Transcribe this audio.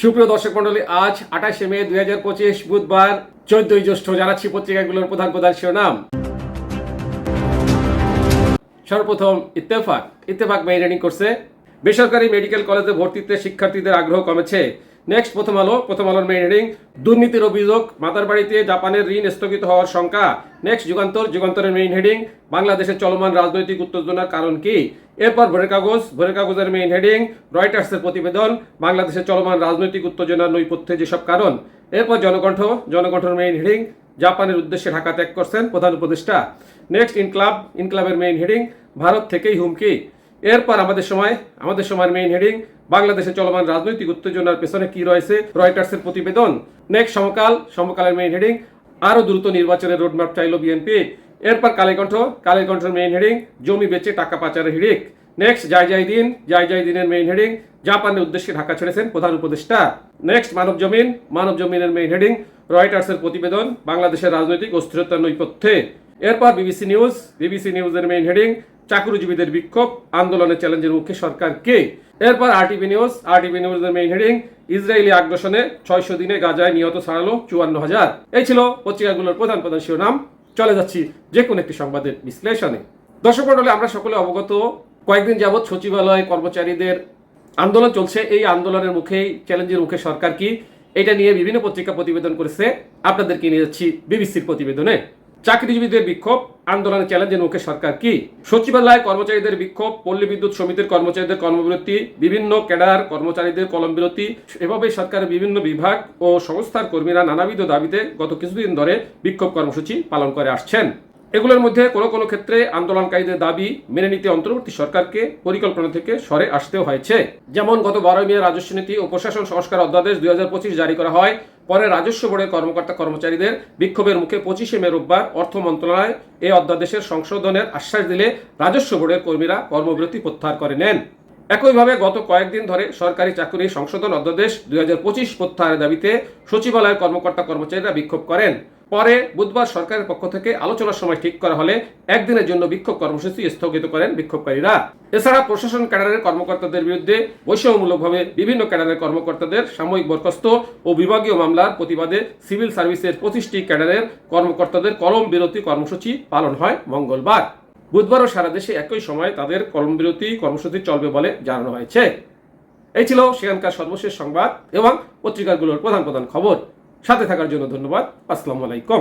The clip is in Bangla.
সুপ্রিয় দর্শক মন্ডলী, আজ 28 মে 2025 বুধবার 14 জ্যৈষ্ঠ। জানাচ্ছি পত্রিকাগুলোর প্রধান প্রধান শিরোনাম। সর্বপ্রথম ইত্তেফাক মেইন করছে বেসরকারি মেডিকেল কলেজে ভর্তিতে শিক্ষার্থীদের আগ্রহ কমেছে। নেক্সট প্রথম আলোর মেইন হেডিং, দুর্নীতির অভিযোগ, মাতার বাড়িতে জাপানের ঋণ স্থগিত হওয়ার শঙ্কা। নেক্সট যুগান্তরের মেইন হেডিং, বাংলাদেশের চলমান রাজনৈতিক উত্তেজনার কারণ কি। এরপর ভোরের কাগজের মেইন হেডিং, রয়টার্সের প্রতিবেদন, বাংলাদেশের চলমান রাজনৈতিক উত্তেজনার নৈপথ্যে যেসব কারণ। এরপর জনকণ্ঠের মেইন হেডিং, জাপানের উদ্দেশ্যে ঢাকা ত্যাগ করছেন প্রধান উপদেষ্টা। নেক্সট ইনক্লাবের মেইন হেডিং, ভারত থেকেই হুমকি। এরপর আমাদের সময়ের মেইন হেডিং, বাংলাদেশে চলমান রাজনৈতিক উত্তেজনার পেছনে কি রয়েছে, রয়টার্সের প্রতিবেদন। নেক্সট সমকালের মেইন হেডিং, আরো দ্রুত নির্বাচনের রোডম্যাপ চাইল বিএনপি। এরপর কালের কণ্ঠের মেইন হেডিং, জমি বেচে টাকা পাচারের হিড়িক। নেক্সট জয় দিনের মেইন হেডিং, জাপানের উদ্দেশ্যে ঢাকা ছেড়েছেন প্রধান উপদেষ্টা। নেক্সট মানব জমিনের মেইন হেডিং, রয়টার্সের প্রতিবেদন, বাংলাদেশের রাজনৈতিক অস্থিরতার নৈপথ্যে। এরপর বিবিসি নিউজের মেইন হেডিং, চাকরিজীবীদের বিক্ষোভ, আন্দোলনের চ্যালেঞ্জের মুখে সরকার কে। এরপর আরটিভি নিউজের মেইন হেডিং, ইসরায়েলি আগ্রাসনে 600 দিনে গাজায় নিহত ছাড়ালো 54,000। এই ছিল পত্রিকাগুলোর প্রধান প্রধান শিরোনাম। চলে যাচ্ছি যে কোনো একটি সংবাদের বিশ্লেষণে। দর্শক মণ্ডলী, আমরা সকলে অবগত, কয়েকদিন যাবৎ সচিবালয় কর্মচারীদের আন্দোলন চলছে। এই আন্দোলনের মুখেই চ্যালেঞ্জের মুখে সরকার কি, এটা নিয়ে বিভিন্ন পত্রিকা প্রতিবেদন করেছে। আপনাদেরকে নিয়ে যাচ্ছি বিবিসির প্রতিবেদনে। চাকরিজীবীদের বিক্ষোভ, আন্দোলনের চ্যালেঞ্জের মুখে সরকার কি। সচিবালয় কর্মচারীদের বিক্ষোভ, পল্লী বিদ্যুৎ সমিতির কর্মচারীদের কর্মবিরতি, বিভিন্ন ক্যাডার কর্মচারীদের কলমবিরতি, এভাবে সরকারের বিভিন্ন বিভাগ ও সংস্থার কর্মীরা নানাবিধ দাবিতে গত কিছুদিন ধরে বিক্ষোভ কর্মসূচি পালন করে আসছেন। এগুলোর মধ্যে কোনো ক্ষেত্রে আন্দোলনকারীদের দাবি মেনে নিতে অন্তর্বর্তী সরকারকে পরিকল্পনা থেকে সরে আসতেও হয়েছে। যেমন গত 12 মে রাজস্ব নীতি ও প্রশাসন সংস্কার অধ্যাদেশ 2025 জারি করা হয়। পরে রাজস্ব বোর্ডের কর্মকর্তা কর্মচারীদের বিক্ষোভের মুখে 25 মে রোববার অর্থ মন্ত্রণালয় এই অধ্যাদেশের সংশোধনের আশ্বাস দিলে রাজস্ব বোর্ডের কর্মীরা কর্মবিরতি প্রত্যাহার করে নেন। একইভাবে গত কয়েকদিন ধরে সরকারি চাকরি সংশোধন অধ্যাদেশ 2025 প্রত্যাহারের দাবিতে সচিবালয়ের কর্মকর্তা কর্মচারীরা বিক্ষোভ করেন। পরে বুধবার সরকারের পক্ষ থেকে আলোচনার সময় ঠিক করা হলে একদিনের জন্য বিক্ষোভ কর্মসূচি স্থগিত করেন বিক্ষোভকারীরা। এছাড়া প্রশাসন ক্যাডারের কর্মকর্তাদের বিরুদ্ধে বৈষম্যমূলকভাবে বিভিন্ন ক্যাডারের কর্মকর্তাদের সাময়িক বরখাস্ত ও বিভাগীয় মামলার প্রতিবাদে সিভিল সার্ভিসের 25টি ক্যাডারের কর্মকর্তাদের কলম বিরতি কর্মসূচি পালন হয় মঙ্গলবার। বুধবারও সারা দেশে একই সময় তাদের কর্মবিরতি কর্মসূচি চলবে বলে জানানো হয়েছে। এই ছিল সেখানকার সর্বশেষ সংবাদ এবং পত্রিকাগুলোর প্রধান প্রধান খবর। সাথে থাকার জন্য ধন্যবাদ। আসসালামু আলাইকুম।